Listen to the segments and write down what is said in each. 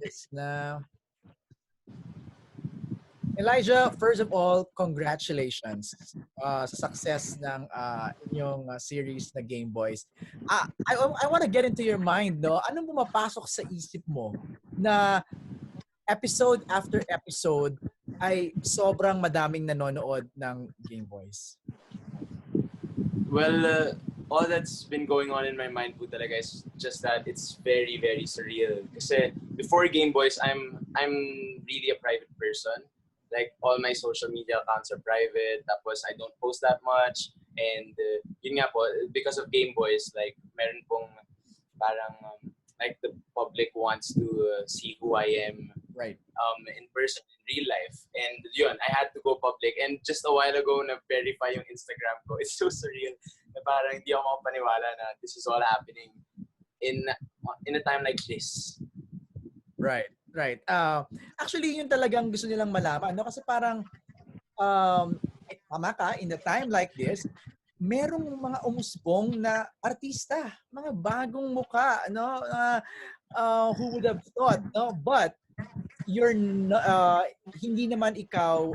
this na. Elijah, first of all, congratulations sa success ng inyong series na Gameboys. I want to get into your mind, no? Anong pumapasok sa isip mo na episode after episode ay sobrang madaming nanonood ng Gameboys? Well, all that's been going on in my mind po talaga is just that it's very, very surreal. Kasi before Gameboys, I'm really a private person. Like, all my social media accounts are private. Tapos, I don't post that much. And, yun nga po, because of Gameboys, like, meron pong parang, like, the public wants to see who I am right. In person, in real life. And yun, I had to go public. And just a while ago, na-verify yung Instagram ko. It's so surreal. Na parang hindi ako makapaniwala na this is all happening in a time like this. Right. Right. Actually, yun talagang gusto nilang malaman. No? Kasi parang, tama ka, in a time like this, merong mga umusbong na artista, mga bagong muka, no? Who would have thought, no? But, you're hindi naman ikaw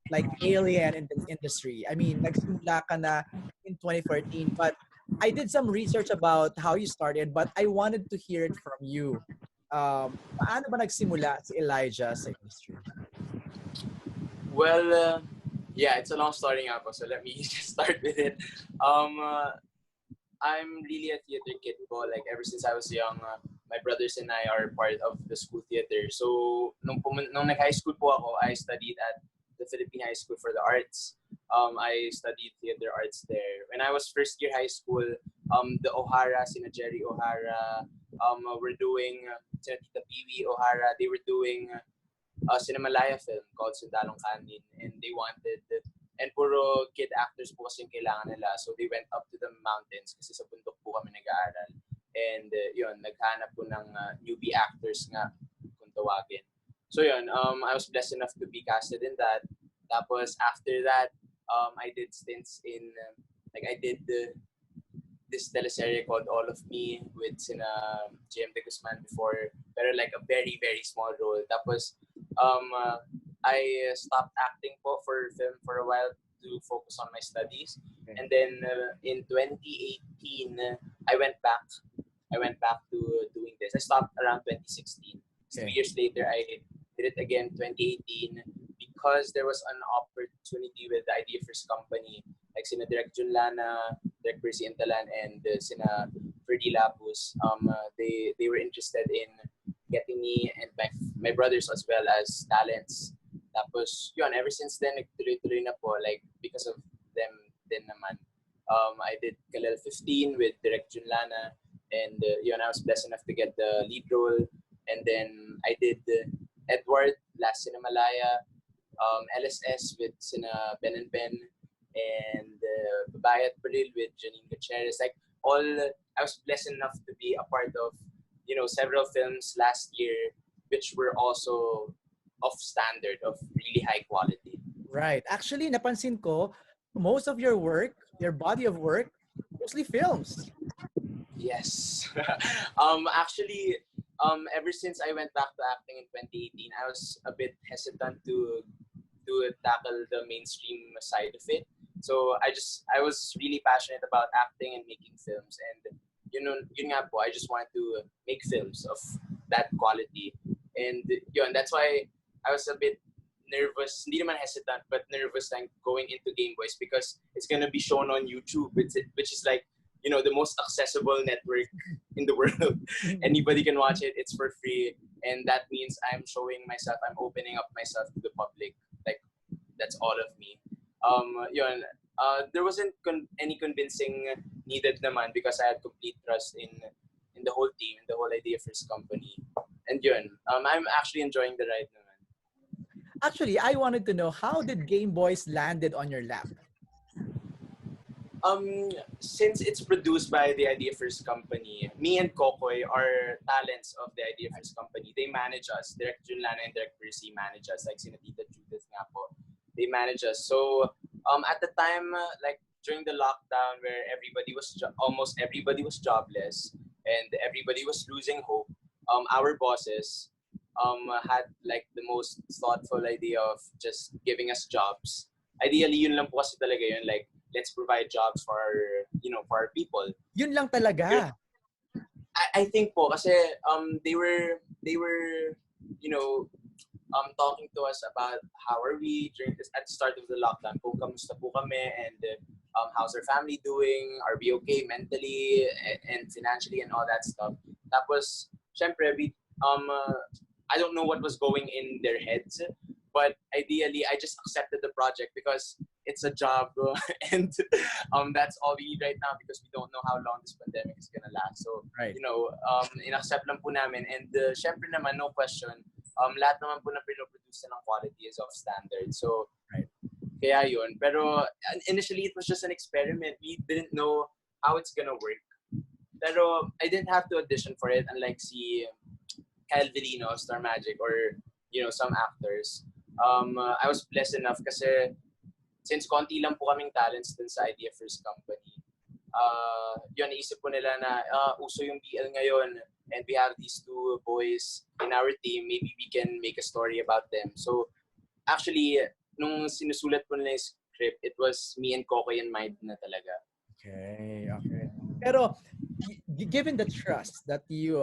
like alien in the industry. I mean, nagsimula ka na in 2014, but I did some research about how you started, but I wanted to hear it from you. Paano ba nagsimula si Elijah sa industry? Well, yeah, it's a long story nga po, so let me just start with it. I'm really a theater kid po. Like, ever since I was young, my brothers and I are part of the school theater. So, nung nag-high school po ako, I studied at the Philippine High School for the Arts. I studied theater arts there. When I was first year high school, the O'Hara, sina Jerry O'Hara, were doing, sina Tita Piwi O'Hara, they were doing a Cinemalaya film called Sundalong Kanin, and they wanted, and puro kid actors po kasi kailangan nila, so they went up to the mountains kasi sa bundok po kami nag-aaral, and yun, naghanap po ng newbie actors nga kung tawagin. So yun, I was blessed enough to be casted in that. Tapos after that, I did stints in, like, I did this teleserye called All of Me with sina GM De Guzman before, pero like a very, very small role. Tapos, I stopped acting po for film for a while to focus on my studies. Okay. And then in 2018, I went back to doing this. I stopped around 2016. Okay. 2 years later, I did it again 2018 because there was an opportunity with the Idea First company, like sina Direk Junlana, Direk Percy Intalan, and sina Ferdy Lapus. They were interested in getting me and my brothers as well as talents. Tapos yun, ever since then, nagtuloy-tuloy na po, like, because of them din naman. I did Kalel 15 with Direk Junlana, and yun, I was blessed enough to get the lead role. And then I did Edward, last Cinemalaya, LSS with sina Ben and Ben, and Babae at Peril with Janine Gutierrez. Like, all, I was blessed enough to be a part of, you know, several films last year, which were also of standard, of really high quality. Right. Actually, napansin ko, most of your work, your body of work, mostly films. Yes. Actually, ever since I went back to acting in 2018, I was a bit hesitant to tackle the mainstream side of it. So I was really passionate about acting and making films, and yun nga po, I just wanted to make films of that quality. And yun, that's why I was a bit nervous, hindi naman hesitant, but nervous like going into Gameboys because it's gonna be shown on YouTube, which is like, you know, the most accessible network in the world. Anybody can watch it, it's for free, and that means I'm showing myself, I'm opening up myself to the public. Like, that's all of me. Yun, there wasn't any convincing needed naman because I had complete trust in the whole team, in the whole Idea First company. And yun, I'm actually enjoying the ride naman. Actually, I wanted to know, how did Gameboys landed on your lap? Since it's produced by the Idea First company, me and Kokoy are talents of the Idea First company. They manage us. Direk Junlana and Direk Percy manage us. Like sina Tita Judith nga po. They manage us. So at the time, like during the lockdown where almost everybody was jobless and everybody was losing hope, our bosses had like the most thoughtful idea of just giving us jobs. Ideally, yun lang po kasi talaga yun, like, let's provide jobs for our, for our people. Yun lang talaga. I think po kasi they were talking to us about how are we during this at the start of the lockdown. Kung kamusta po kami, and how's our family doing? Are we okay mentally and financially and all that stuff? Tapos, syempre, I don't know what was going in their heads, but ideally, I just accepted the project because it's a job, and that's all we need right now because we don't know how long this pandemic is gonna last. So, Right. in-accept lang po namin, and syempre naman, no question, lahat naman po na pinoproduce ng quality is of standard. So, right. Kaya yun. Pero initially, it was just an experiment. We didn't know how it's gonna work. Pero I didn't have to audition for it, unlike si Kalel of Star Magic, or some actors. I was blessed enough kasi since konti lang po kaming talents dun sa Idea First Company, yun, naisip po nila na uso yung BL ngayon, and we have these two boys in our team, maybe we can make a story about them. So actually, nung sinusulat po nila yung script, it was me and Kokoy in mind na talaga. Okay. Pero given the trust that you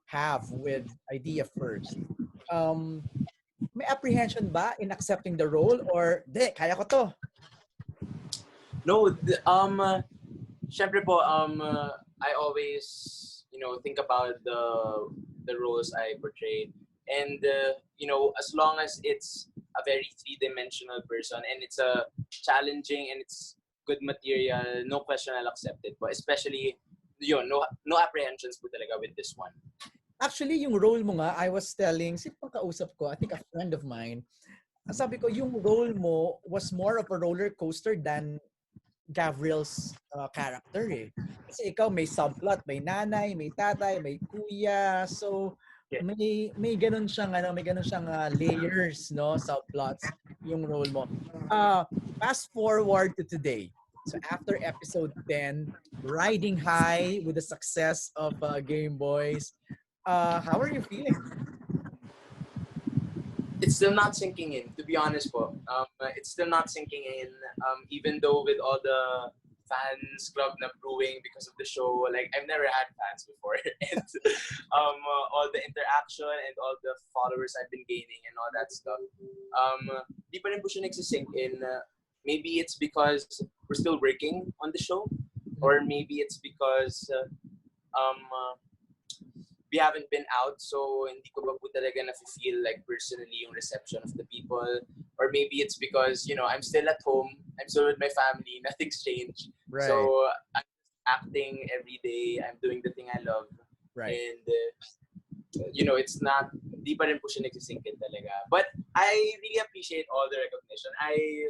have with Idea First, may apprehension ba in accepting the role, or kaya ko to? No, syempre po, I always, think about the roles I portray, and as long as it's a very three-dimensional person and it's a challenging and it's good material, no question I'll accept it po. Especially, no apprehensions po talaga with this one. Actually, yung role mo nga, I was telling, sino pang kausap ko, I think a friend of mine, sabi ko, yung role mo was more of a roller coaster than Gabriel's character eh. Kasi ikaw may subplot, may nanay, may tatay, may kuya, so may ganun siyang layers, no, subplots yung role mo. Fast forward to today. So after episode 10, riding high with the success of Gameboys, how are you feeling? It's still not sinking in, to be honest po. It's still not sinking in, even though with all the fans club na brewing because of the show, like, I've never had fans before. And all the interaction and all the followers I've been gaining and all that stuff, di pa rin po siya nagsisink in. Maybe it's because we're still working on the show, or maybe it's because we haven't been out, so hindi ko ba po talaga na-feel like personally yung reception of the people. Or maybe it's because, I'm still at home, I'm still with my family, nothing's changed. Right. So I'm acting every day, I'm doing the thing I love. Right. And, it's not, di pa rin po siya nagsisink in talaga. But I really appreciate all the recognition. I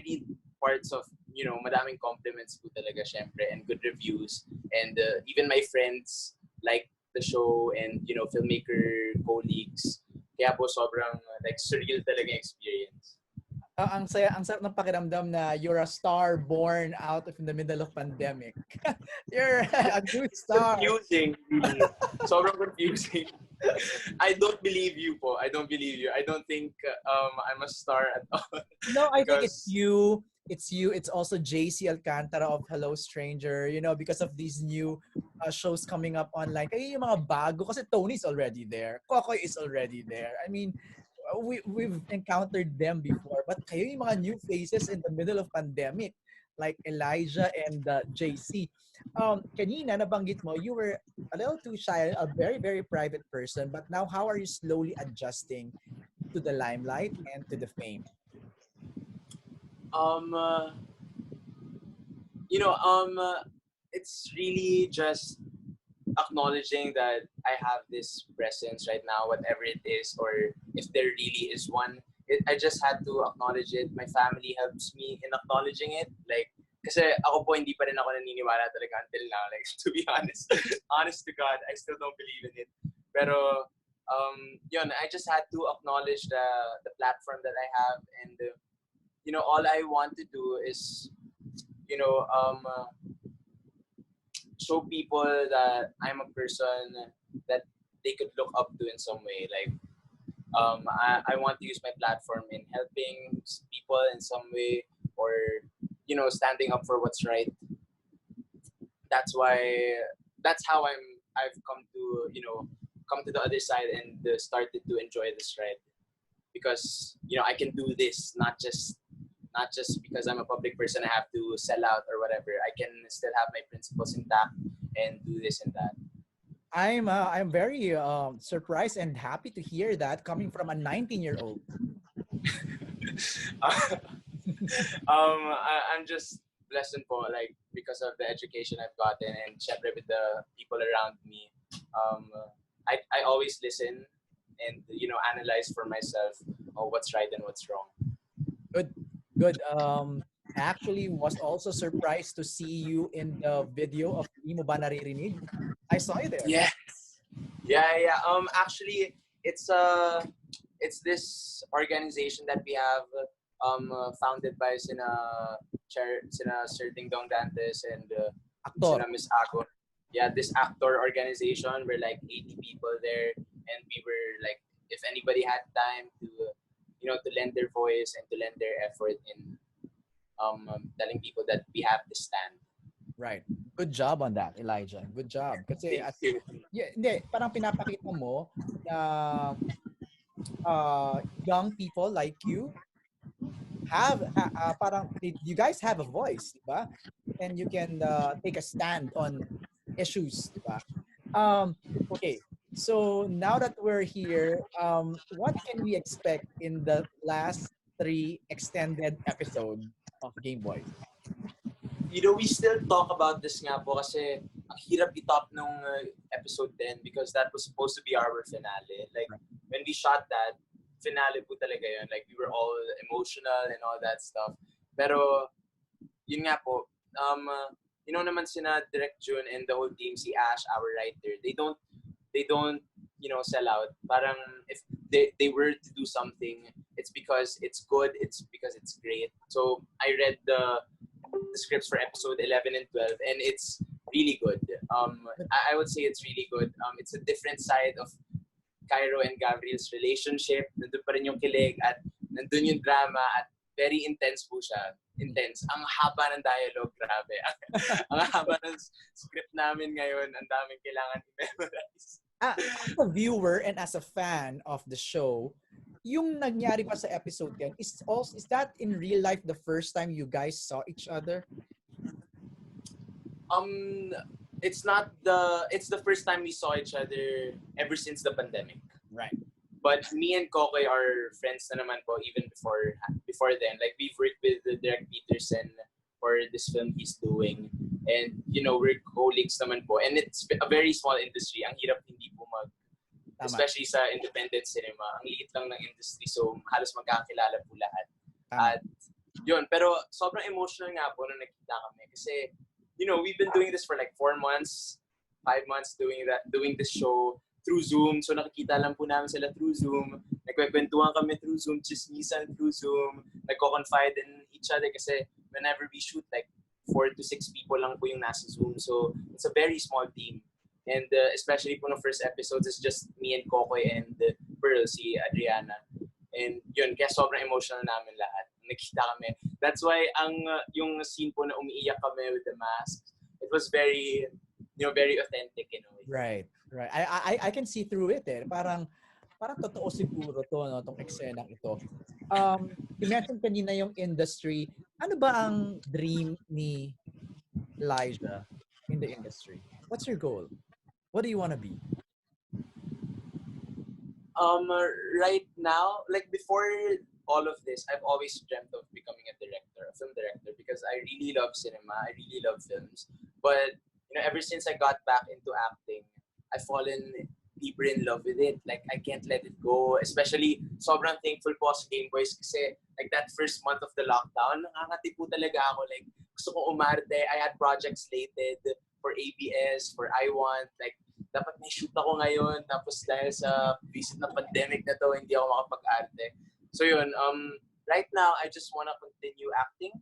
read parts of, madaming compliments po talaga, syempre, and good reviews. And even my friends like the show, and, filmmaker colleagues. Kaya po sobrang, like, surreal talaga experience. Ang sarap ng pakiramdam na you're a star born out of in the middle of pandemic. You're a good star. Confusing. Sobrang confusing. I don't believe you po. I don't believe you. I don't think I'm a star at all. No, I think it's you. It's also JC Alcantara of Hello Stranger, because of these new shows coming up online. Kaya yung mga bago, kasi Tony's already there. Kokoy is already there. I mean, we've encountered them before, but kayo yung mga new faces in the middle of pandemic, like Elijah and JC. Kanina nabanggit mo, you were a little too shy, a very, very private person, but now how are you slowly adjusting to the limelight and to the fame? It's really just acknowledging that I have this presence right now, whatever it is, or if there really is one. I just had to acknowledge it. My family helps me in acknowledging it. Like, kasi ako po, hindi pa rin ako naniniwala talaga until now. Like, to be honest, honest to God, I still don't believe in it. Pero, I just had to acknowledge the platform that I have, and all I want to do is, show people that I'm a person that they could look up to in some way. Like, I want to use my platform in helping people in some way, or standing up for what's right. That's why that's how I've come to come to the other side and started to enjoy this ride, because I can do this, not just because I'm a public person I have to sell out or whatever. I can still have my principles intact and do this and that. I'm very surprised and happy to hear that coming from a 19-year-old. I'm just blessed po, like, because of the education I've gotten, and syempre with the people around me. I always listen and analyze for myself what's right and what's wrong. Good. Actually was also surprised to see you in the video of Di Mo Ba Naririnig. I saw you there. Yes. Yeah. Actually, it's this organization that we have founded by sina Sir Ding Dong Dantes and Actor. sina Miss Ako. Yeah, this actor organization. We're like 80 people there, and we were like, if anybody had time to to lend their voice and to lend their effort in telling people that we have to stand. Right. Good job on that, Elijah. Good job. Kasi hindi, parang pinapakita mo na young people like you have parang you guys have a voice, diba? And you can take a stand on issues, diba? Okay. So now that we're here, what can we expect in the last 3 extended episodes of Gameboys? We still talk about this nga po kasi ang hirap i-top nung episode 10 because that was supposed to be our finale. Like, when we shot that, finale po talaga yun. Like, we were all emotional and all that stuff. Pero, yun nga po, naman sina Direct June and the whole team, si Ash, our writer, they don't sell out. Parang if they were to do something, it's because it's good, it's because it's great. So I read the scripts for episode 11 and 12, and it's really good. I would say it's really good. It's a different side of Cairo and Gabriel's relationship. Nandun pa rin yung kilig at nandun yung drama at very intense po siya. Intense. Ang haba ng dialogue, grabe. Ang haba ng script namin ngayon, ang daming kailangan i-memorize. As a viewer and as a fan of the show, yung nangyari pa sa episode 10, is that in real life the first time you guys saw each other? It's the first time we saw each other ever since the pandemic. Right. But me and Kokoy are friends na naman po even before then. Like, we've worked with Derek Peterson for this film he's doing. And, we're colleagues naman po. And it's a very small industry. Ang hirap hindi po especially sa independent cinema. Ang liit lang ng industry, so halos magkakilala po lahat. At yun, pero sobrang emotional nga po nung nakita kami. Kasi, we've been doing this for like 4 months, 5 months doing this show through Zoom. So nakikita lang po namin sila through Zoom. Nagkwekwentuhan kami through Zoom, chismisan through Zoom. Nagko-confide in each other kasi whenever we shoot, like 4 to 6 people lang po yung nasa Zoom. So it's a very small team. And especially po no first episodes, it's just me and Kokoy and Pearl, si Adriana. And yun, kaya sobrang emotional namin lahat. Nakita kami. That's why yung scene po na umiiyak kami with the mask, it was very, very authentic in a way. Right. I can see through it eh. Parang totoo siguro to, no, tong eksenang ito. You mentioned kanina yung industry. Ano ba ang dream ni Elijah in the industry? What's your goal? What do you want to be? Right now, like before all of this, I've always dreamt of becoming a film director, because I really love cinema, I really love films. But ever since I got back into acting, I've fallen deeper in love with it. Like, I can't let it go. Especially, sobrang thankful po sa Gameboys kasi like that first month of the lockdown, nangangati po talaga ako. Like, gusto kong umarte. I had projects slated for ABS, for I Want. Like, dapat may shoot ako ngayon. Tapos dahil sa visit na pandemic na to, hindi ako makapag-arte. So yun, right now, I just wanna continue acting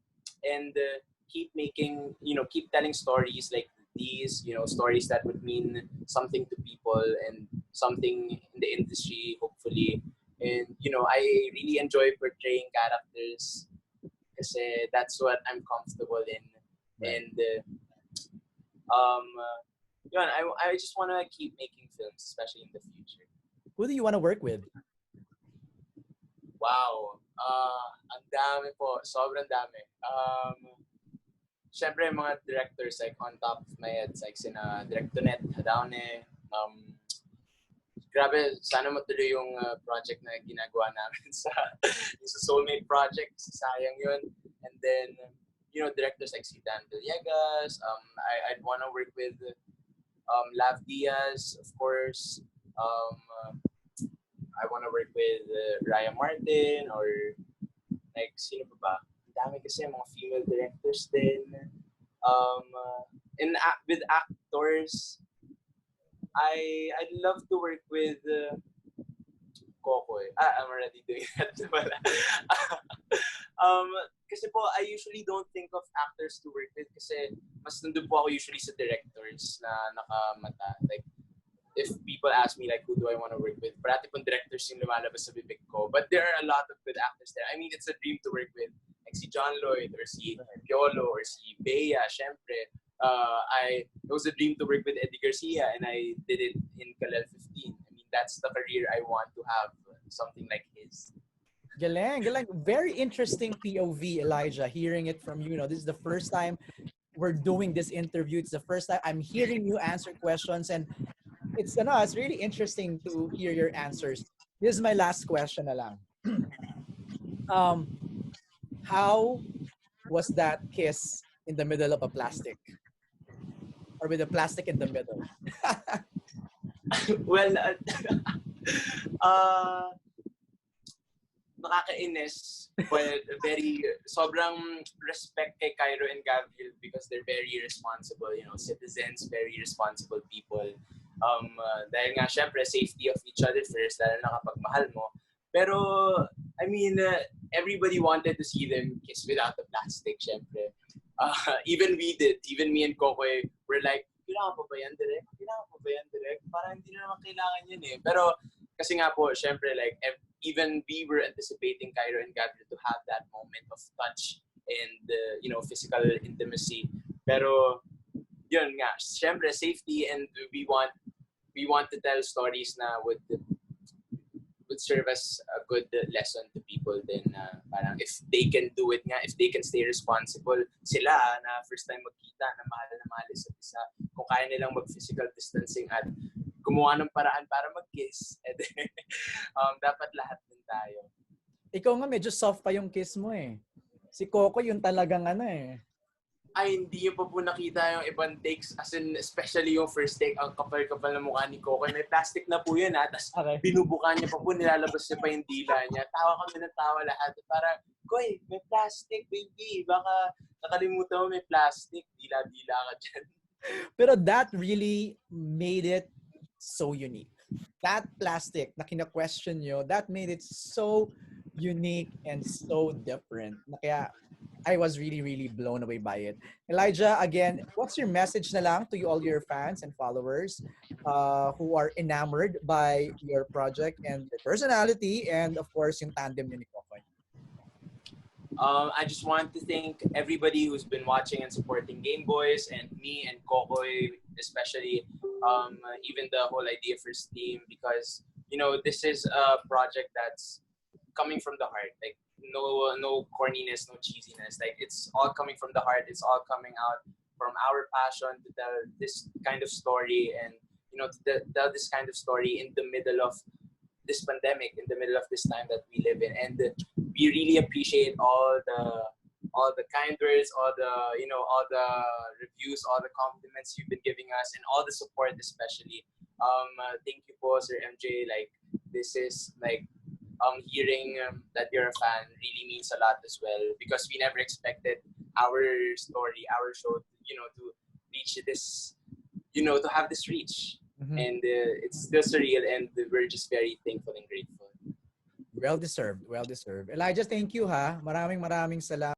and keep making, keep telling stories like these, you know, stories that would mean something to people and something in the industry, hopefully. And, you know, I really enjoy portraying characters kasi that's what I'm comfortable in. Right. And, yun, I just want to keep making films, especially in the future. Who do you want to work with? Wow. Ang dami po. Sobrang dami. Siyempre, mga directors, like, on top of my head, like, sina Directonet, Hadaone, grabe, sana matuloy yung project na ginagawa namin sa Soulmate Project. Sayang yun. And then, you know, directors like si Dan Villegas. I'd want to work with Lav Diaz, of course. I want to work with Raya Martin or like, sino pa ba? Ang dami kasi mga female directors din. And with actors, I'd love to work with Kokoy. I'm already doing that. Kasi po, I usually don't think of actors to work with kasi mas nandun po ako usually sa directors na nakamata. Like, if people ask me, like, who do I want to work with, parati pong directors yung lumalabas sa bibig ko. But there are a lot of good actors there. I mean, it's a dream to work with, like si John Lloyd or si Piolo or si Bea, syempre. It was a dream to work with Eddie Garcia and I did it in Kalel 15. I mean, that's the career I want to have, something like his. Galing, galing. Very interesting POV, Elijah, hearing it from you. You know, this is the first time we're doing this interview. It's the first time I'm hearing you answer questions, and it's really interesting to hear your answers. This is my last question na lang. How was that kiss in the middle of a plastic? Or with a plastic in the middle? Well, nakakainis, but sobrang respect kay Cairo and Gabriel because they're very responsible, you know, citizens, very responsible people. Dahil nga, syempre, safety of each other first, lalo na kapag mahal mo. Pero, I mean, everybody wanted to see them kiss without the plastic, syempre. Even we did. Even me and Kokoy were like, kailangan pa ba yan, direct? Kailangan pa ba yan, direct? Parang hindi na naman kailangan yun eh. Pero, kasi nga po, syempre, like, even we were anticipating Cairo and Gabriel to have that moment of touch and, you know, physical intimacy. Pero, yun nga, syempre, safety, and we want to tell stories na would serve as a good lesson to people then parang if they can do it nga, if they can stay responsible sila na first time magkita na mahal isa't isa, kung kaya nilang mag-physical distancing at gumawa ng paraan para mag-kiss, dapat lahat din tayo. Ikaw nga medyo soft pa yung kiss mo eh. Si Coco yung talagang Ay, hindi yung pa po nakita yung ibang takes. As in, especially yung first take, ang kapal-kapal na mukha ni Coco. May plastic na po yun, ha? Tapos binubuka niya pa po, nilalabas niya pa yung dila niya. Tawa kami ng tawa lahat. Parang, Koy, may plastic, baby. Baka nakalimutan mo may plastic. Dila-dila ka dyan. Pero that really made it so unique. That plastic na kina-question nyo, that made it so unique and so different. Kaya I was really, really blown away by it. Elijah, again, what's your message na lang to all your fans and followers who are enamored by your project and your personality and, of course, yung tandem niyo ni Kokoy? I just want to thank everybody who's been watching and supporting Gameboys and me and Kokoy, especially even the whole idea for Steam, because, you know, this is a project that's coming from the heart. Like, no corniness, no cheesiness. Like, it's all coming from the heart. It's all coming out from our passion to tell this kind of story and, you know, to tell this kind of story in the middle of this pandemic, in the middle of this time that we live in. And we really appreciate all the kind words, all the reviews, all the compliments you've been giving us, and all the support, especially. Thank you po, Sir MJ. Like, this is like, hearing that you're a fan really means a lot as well, because we never expected our story, our show, you know, to reach this, you know, to have this reach. Mm-hmm. And it's still surreal, and we're just very thankful and grateful. Well deserved, well deserved. Elijah, thank you ha. Maraming salamat.